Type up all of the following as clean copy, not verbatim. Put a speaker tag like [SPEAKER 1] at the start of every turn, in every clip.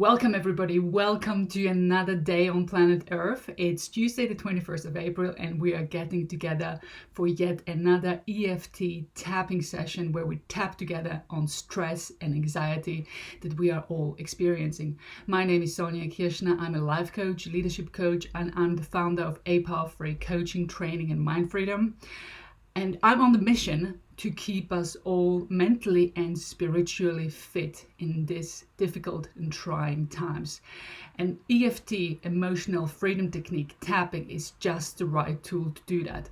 [SPEAKER 1] Welcome everybody, welcome to another day on planet Earth. It's Tuesday the 21st of April and we are getting together for yet another EFT tapping session where we tap together on stress and anxiety that we are all experiencing. My name is Sonja Kirschner, I'm a life coach, leadership coach, and I'm the founder of A Path Free Coaching, Training and Mind Freedom. And I'm on the mission to keep us all mentally and spiritually fit in this difficult and trying times. And EFT, Emotional Freedom Technique, tapping is just the right tool to do that.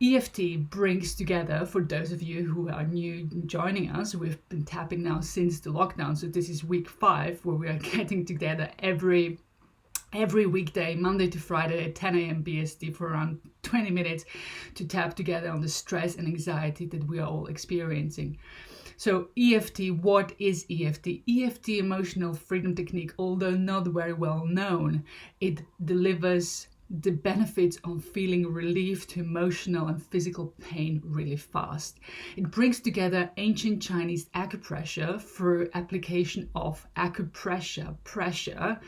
[SPEAKER 1] EFT brings together, for those of you who are new joining us, we've been tapping now since the lockdown, so this is week 5 where we are getting together every weekday, Monday to Friday at 10 a.m. BST for around 20 minutes to tap together on the stress and anxiety that we are all experiencing. So EFT, what is EFT? EFT, Emotional Freedom Technique, although not very well known, it delivers the benefits of feeling relief to emotional and physical pain really fast. It brings together ancient Chinese acupressure through application of pressure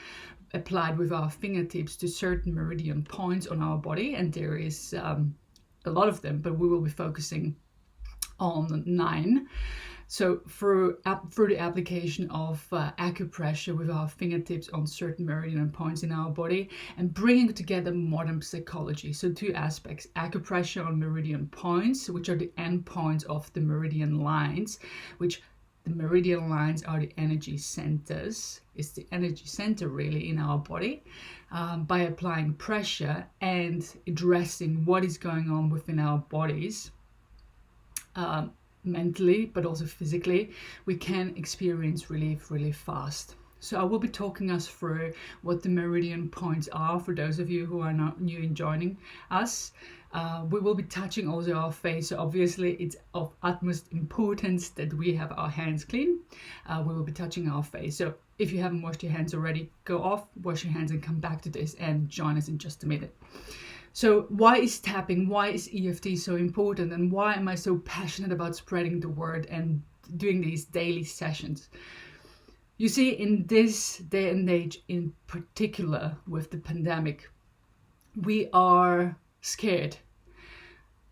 [SPEAKER 1] applied with our fingertips to certain meridian points on our body, and there is a lot of them, but we will be focusing on 9. So through the application of acupressure with our fingertips on certain meridian points in our body and bringing together modern psychology. So 2 aspects: acupressure on meridian points, which are the end points of the meridian lines, which the meridian lines are the energy centers. It's the energy center really in our body. By applying pressure and addressing what is going on within our bodies, mentally but also physically, we can experience relief really fast. So I will be talking us through what the meridian points are for those of you who are not new in joining us. We will be touching also our face, so obviously it's of utmost importance that we have our hands clean. We will be touching our face, so if you haven't washed your hands already, go off, wash your hands and come back to this and join us in just a minute. So why is tapping, why is EFT so important, and why am I so passionate about spreading the word and doing these daily sessions? You see, in this day and age in particular with the pandemic, we are scared,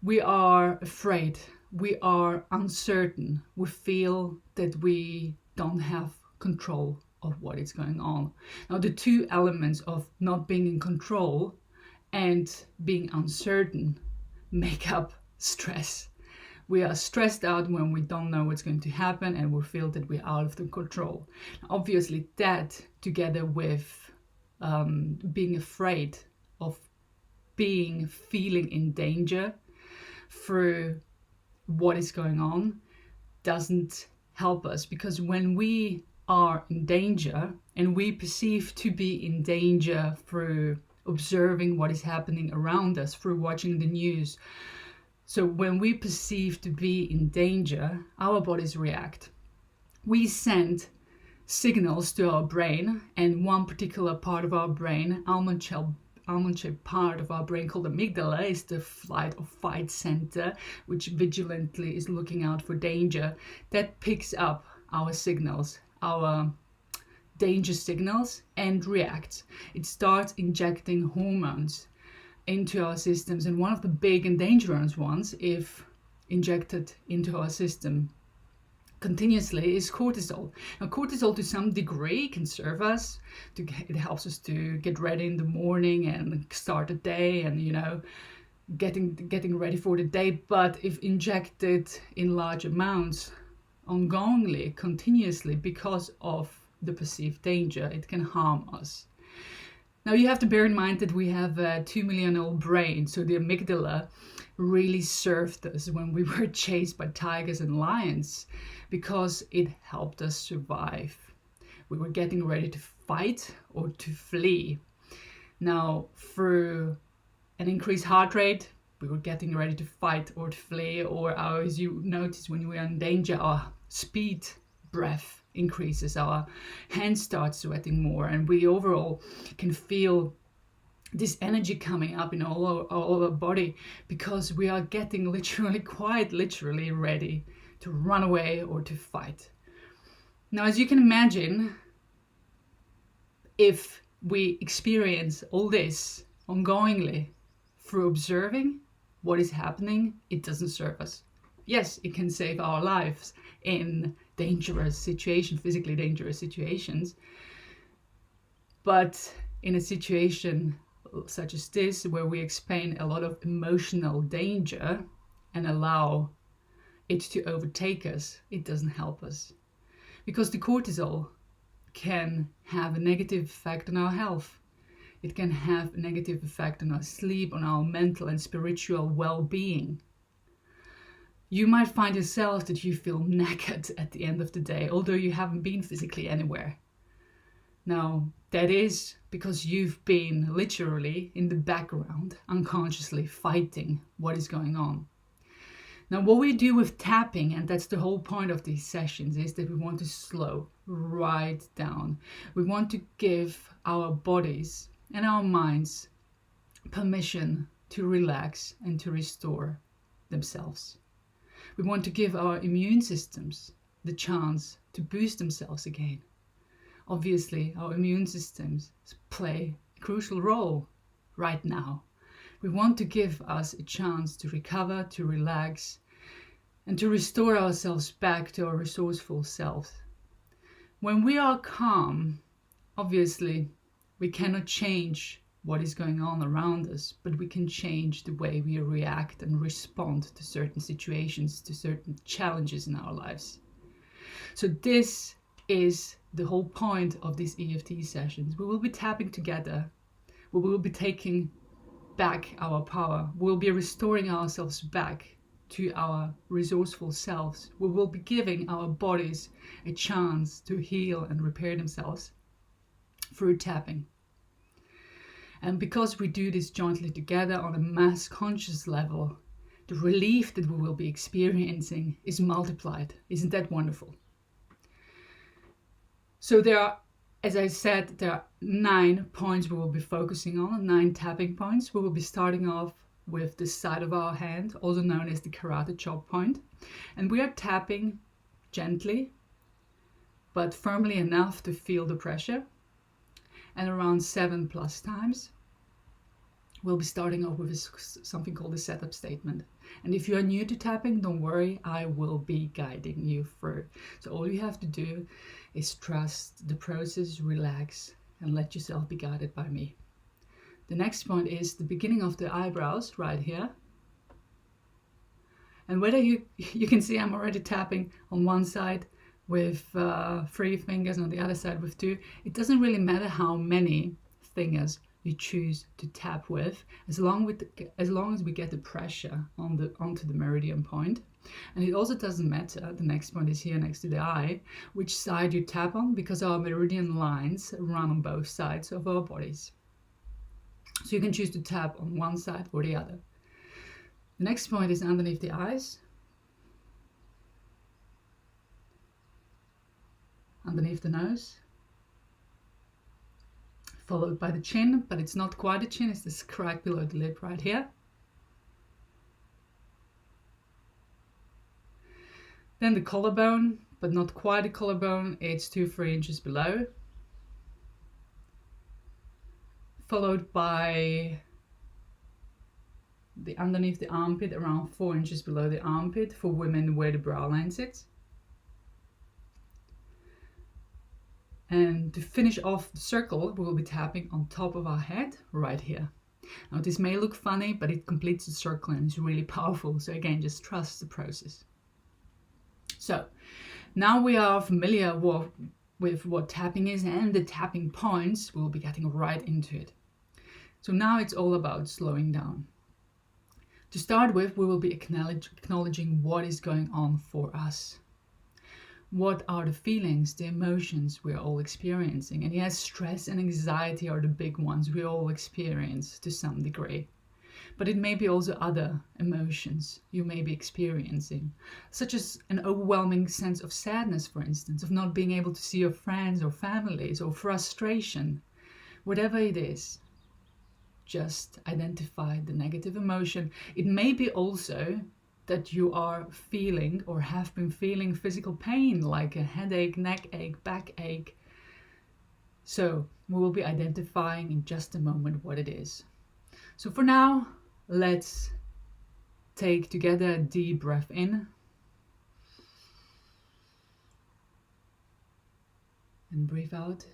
[SPEAKER 1] we are afraid, we are uncertain, we feel that we don't have control of what is going on. Now, the 2 elements of not being in control and being uncertain make up stress. We are stressed out when we don't know what's going to happen and we feel that we're out of the control. Obviously, that together with being afraid of feeling in danger through what is going on doesn't help us, because when we are in danger and we perceive to be in danger through observing what is happening around us, through watching the news, so when we perceive to be in danger, our bodies react. We send signals to our brain, and one particular part of our brain, almond-shaped part of our brain called amygdala, is the flight or fight center, which vigilantly is looking out for danger. That picks up our signals, our danger signals, and reacts. It starts injecting hormones into our systems, and one of the big and dangerous ones, if injected into our system continuously, is cortisol. Now, cortisol to some degree can serve us. It helps us to get ready in the morning and start the day, and getting ready for the day. But if injected in large amounts, ongoingly, continuously, because of the perceived danger, it can harm us. Now, you have to bear in mind that we have a 2 million-year-old brain, so the amygdala really served us when we were chased by tigers and lions, because it helped us survive. We were getting ready to fight or to flee. Now, through an increased heart rate, we were getting ready to fight or to flee, or as you notice, when we are in danger, our speed, breath increases, our hands start sweating more, and we overall can feel this energy coming up in all our body, because we are getting quite literally ready to run away or to fight. Now, as you can imagine, if we experience all this ongoingly through observing what is happening, it doesn't serve us. Yes, it can save our lives in dangerous situations, physically dangerous situations, but in a situation such as this, where we experience a lot of emotional danger and allow it to overtake us, it doesn't help us. Because the cortisol can have a negative effect on our health. It can have a negative effect on our sleep, on our mental and spiritual well-being. You might find yourself that you feel knackered at the end of the day, although you haven't been physically anywhere. Now, that is because you've been literally in the background, unconsciously fighting what is going on. Now, what we do with tapping, and that's the whole point of these sessions, is that we want to slow right down. We want to give our bodies and our minds permission to relax and to restore themselves. We want to give our immune systems the chance to boost themselves again. Obviously, our immune systems play a crucial role right now. We want to give us a chance to recover, to relax, and to restore ourselves back to our resourceful selves. When we are calm, obviously, we cannot change what is going on around us, but we can change the way we react and respond to certain situations, to certain challenges in our lives. So this is the whole point of these EFT sessions. We will be tapping together. We will be taking back our power. We'll be restoring ourselves back to our resourceful selves. We will be giving our bodies a chance to heal and repair themselves through tapping. And because we do this jointly together on a mass conscious level, the relief that we will be experiencing is multiplied. Isn't that wonderful? So there are, as I said, there are 9 points we will be focusing on, 9 tapping points. We will be starting off with the side of our hand, also known as the karate chop point. And we are tapping gently, but firmly enough to feel the pressure. And around 7+ times. We'll be starting off with something called a setup statement. And if you are new to tapping, don't worry, I will be guiding you through. So all you have to do is trust the process, relax, and let yourself be guided by me. The next point is the beginning of the eyebrows right here. And whether you can see I'm already tapping on one side with 3 fingers, on the other side with 2. It doesn't really matter how many fingers you choose to tap with, as long as we get the pressure onto the meridian point. And it also doesn't matter, the next point is here next to the eye, which side you tap on, because our meridian lines run on both sides of our bodies. So you can choose to tap on one side or the other. The next point is underneath the eyes, underneath the nose, followed by the chin, but it's not quite a chin, it's this crack below the lip right here. Then the collarbone, but not quite a collarbone, it's 2-3 inches below. Followed by the underneath the armpit, around 4 inches below the armpit, for women where the brow line sits. And to finish off the circle, we will be tapping on top of our head right here. Now this may look funny, but it completes the circle and is really powerful. So again, just trust the process. So now we are familiar with what tapping is and the tapping points, we'll be getting right into it. So now it's all about slowing down. To start with, we will be acknowledging what is going on for us. What are the feelings, the emotions we are all experiencing? And yes, stress and anxiety are the big ones we all experience to some degree. But it may be also other emotions you may be experiencing, such as an overwhelming sense of sadness, for instance, of not being able to see your friends or families, or frustration. Whatever it is, just identify the negative emotion. It may be also that you are feeling or have been feeling physical pain, like a headache, neck ache, back ache. So We will be identifying in just a moment what it is. So for now, let's take together a deep breath in and breathe out.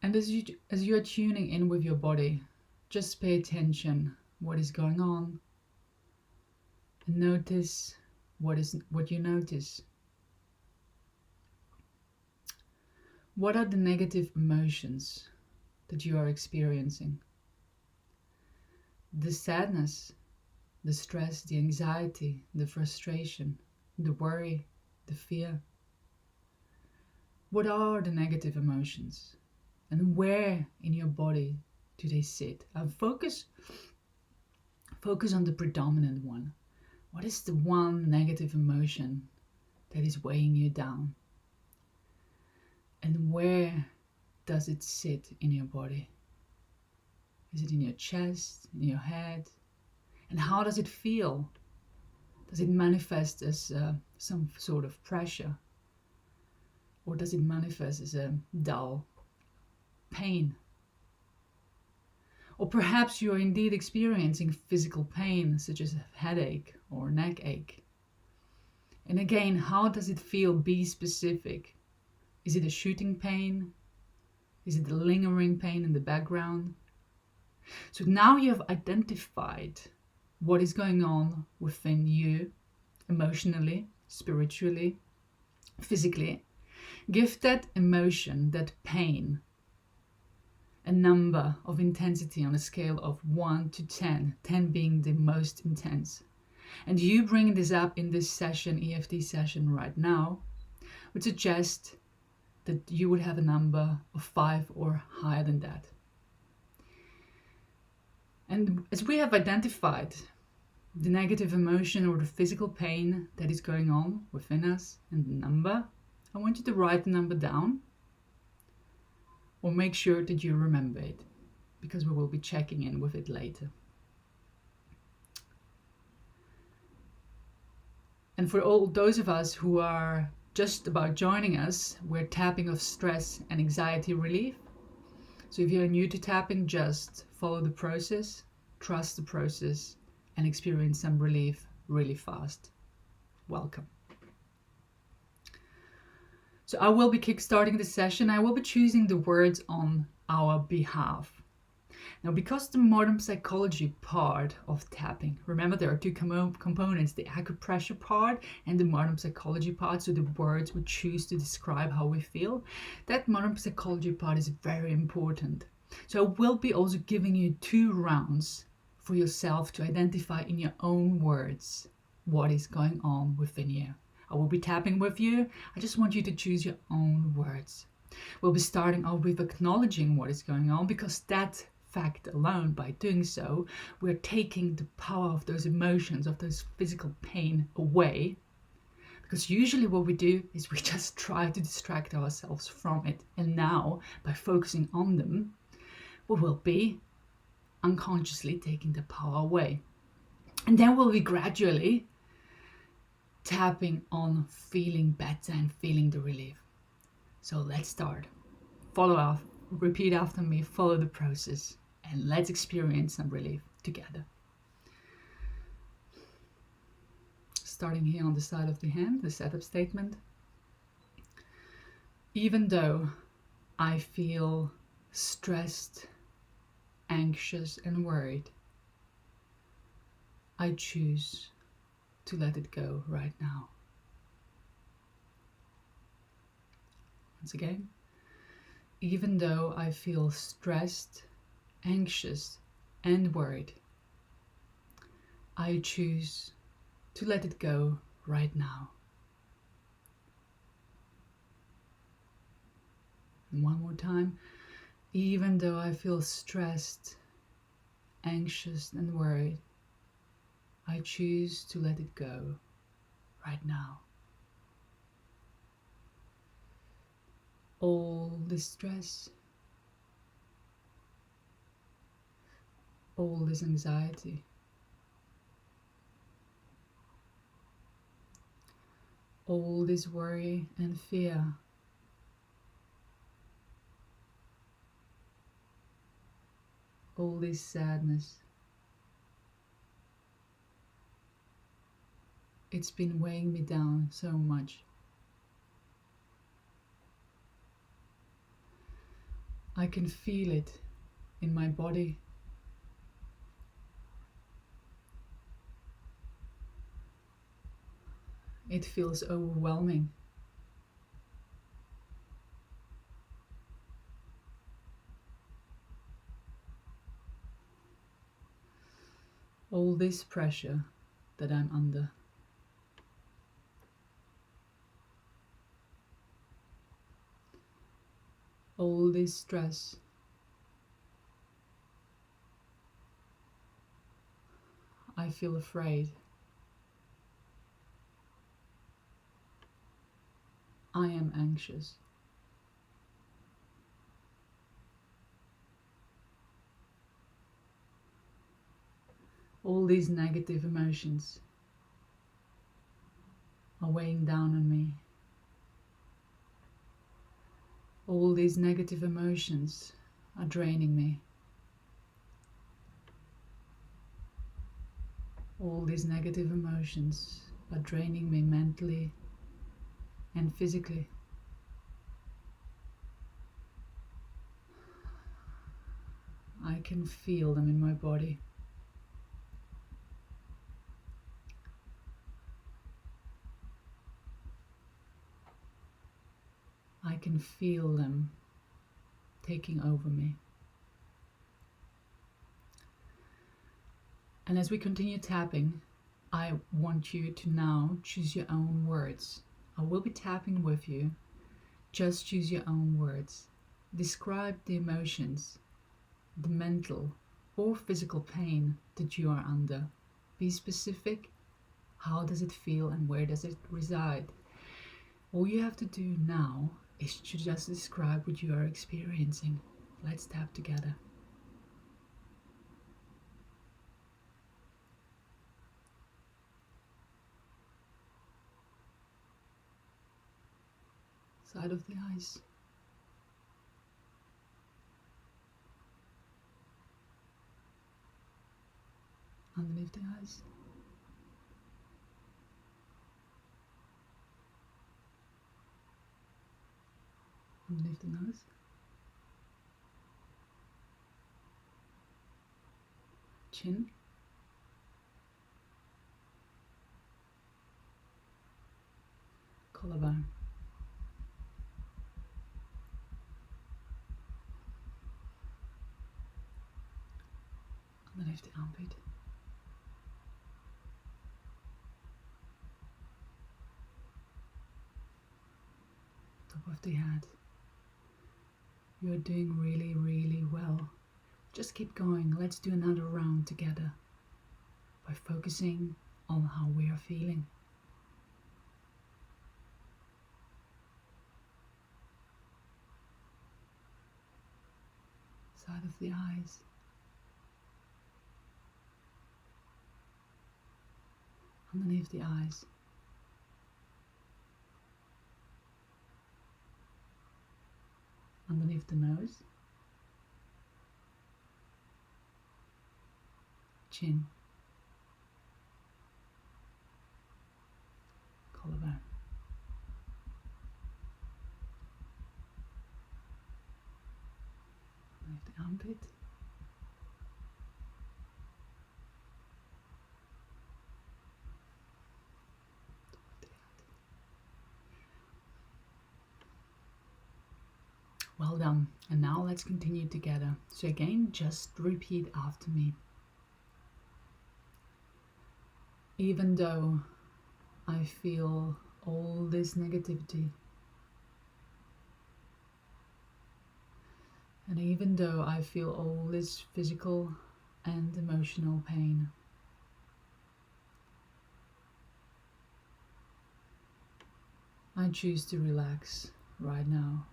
[SPEAKER 1] And as you are tuning in with your body, just pay attention what is going on and notice what you notice. What are the negative emotions that you are experiencing? The sadness, the stress, the anxiety, the frustration, the worry, the fear. What are the negative emotions? And where in your body do they sit? And focus on the predominant one. What is the one negative emotion that is weighing you down? And where does it sit in your body? Is it in your chest, in your head? And how does it feel? Does it manifest as some sort of pressure? Or does it manifest as a dull pain? Or perhaps you are indeed experiencing physical pain, such as a headache or neck ache. And again, how does it feel? Be specific. Is it a shooting pain? Is it a lingering pain in the background? So now you have identified what is going on within you, emotionally, spiritually, physically. Give that emotion, that pain, a number of intensity on a scale of 1 to 10, 10 being the most intense. And you bring this up in this session, EFT session right now, would suggest that you would have a number of 5 or higher than that. And as we have identified the negative emotion or the physical pain that is going on within us and the number, I want you to write the number down or make sure that you remember it, because we will be checking in with it later. And for all those of us who are just about joining us, we're tapping of stress and anxiety relief. So if you're new to tapping, just follow the process, trust the process, and experience some relief really fast. Welcome. So I will be kickstarting the session. I will be choosing the words on our behalf. Now, because the modern psychology part of tapping, remember there are two components, the acupressure part and the modern psychology part, so the words we choose to describe how we feel, that modern psychology part is very important. So I will be also giving you 2 rounds for yourself to identify in your own words what is going on within you. I will be tapping with you. I just want you to choose your own words. We'll be starting off with acknowledging what is going on, because that fact alone, by doing so, we're taking the power of those emotions, of those physical pain away. Because usually what we do is we just try to distract ourselves from it. And now, by focusing on them, we will be unconsciously taking the power away. And then we'll be gradually tapping on feeling better and feeling the relief. So let's start. Follow up, repeat after me, follow the process, and let's experience some relief together. Starting here on the side of the hand, the setup statement. Even though I feel stressed, anxious, and worried, I choose to let it go right now. Once again, even though I feel stressed, anxious, and worried, I choose to let it go right now. And one more time, even though I feel stressed, anxious, and worried, I choose to let it go right now. All this stress, all this anxiety, all this worry and fear, all this sadness. It's been weighing me down so much. I can feel it in my body. It feels overwhelming. All this pressure that I'm under. All this stress. I feel afraid. I am anxious. All these negative emotions are weighing down on me. All these negative emotions are draining me. All these negative emotions are draining me mentally and physically. I can feel them in my body. I can feel them taking over me. And as we continue tapping, I want you to now choose your own words. I will be tapping with you. Just choose your own words. Describe the emotions, the mental or physical pain that you are under. Be specific. How does it feel and where does it reside? All you have to do now is to just describe what you are experiencing. Let's tap together. Side of the eyes. Underneath the eyes. Underneath the nose. Chin. Collarbone. Underneath the armpit. Top of the head. You're doing really, really well. Just keep going. Let's do another round together by focusing on how we are feeling. Side of the eyes. Underneath the eyes. Underneath the nose. Chin. Collarbone. Underneath the armpit. Well done. And now let's continue together. So again, just repeat after me. Even though I feel all this negativity, and even though I feel all this physical and emotional pain, I choose to relax right now.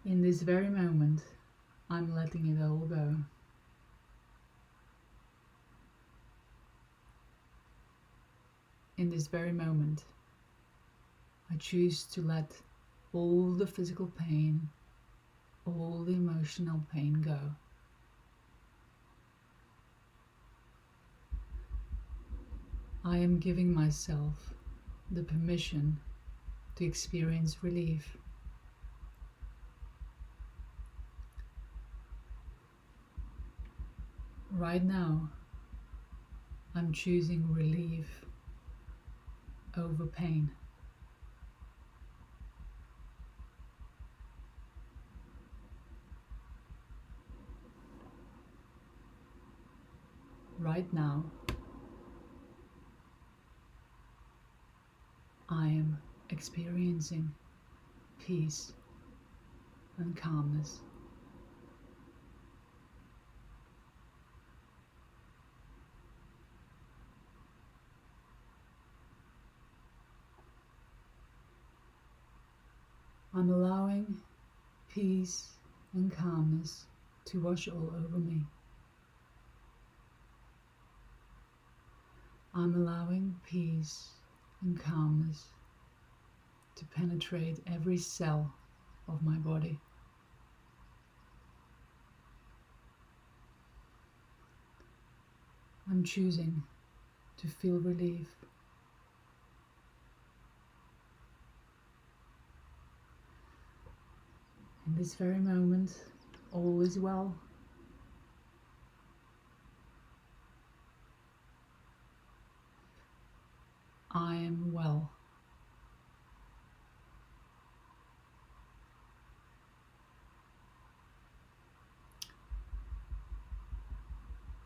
[SPEAKER 1] In this very moment, I'm letting it all go. in this very moment, I choose to let all the physical pain, all the emotional pain go. I am giving myself the permission to experience relief. Right now, I'm choosing relief over pain. Right now, I am experiencing peace and calmness. I'm allowing peace and calmness to wash all over me. I'm allowing peace and calmness to penetrate every cell of my body. I'm choosing to feel relief. In this very moment, all is well. I am well.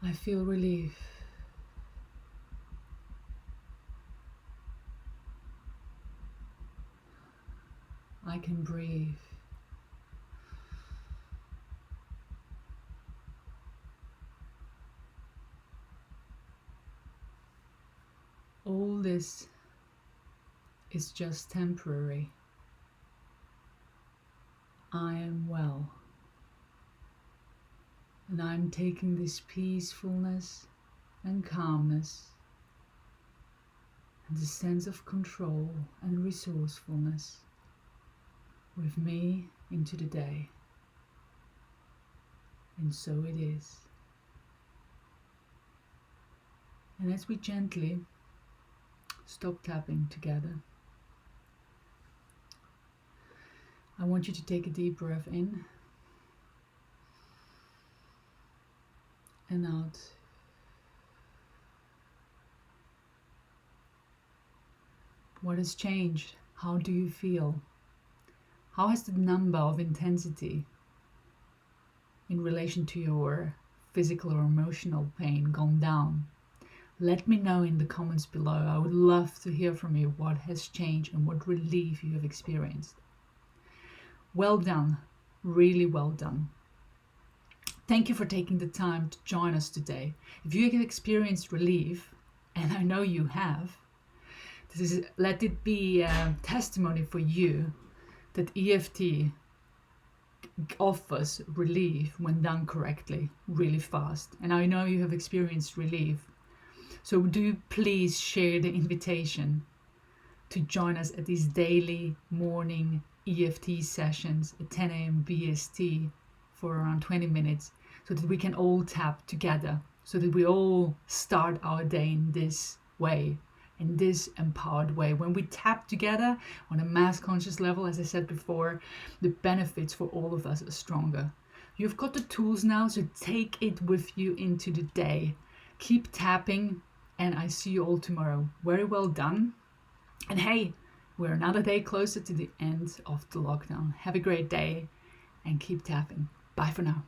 [SPEAKER 1] I feel relief. I can breathe. All this is just temporary. I am well. And I'm taking this peacefulness and calmness and the sense of control and resourcefulness with me into the day. And so it is. And as we gently stop tapping together, I want you to take a deep breath in and out. What has changed? How do you feel? How has the number of intensity in relation to your physical or emotional pain gone down? Let me know in the comments below. I would love to hear from you what has changed and what relief you have experienced. Well done, really well done. Thank you for taking the time to join us today. If you have experienced relief, and I know you have, let it be a testimony for you that EFT offers relief when done correctly, really fast. And I know you have experienced relief. So do please share the invitation to join us at these daily morning EFT sessions at 10 a.m. BST for around 20 minutes so that we can all tap together, so that we all start our day in this way, in this empowered way. When we tap together on a mass conscious level, as I said before, the benefits for all of us are stronger. You've got the tools now, so take it with you into the day. Keep tapping, and I see you all tomorrow. Very well done. And hey, we're another day closer to the end of the lockdown. Have a great day and keep tapping. Bye for now.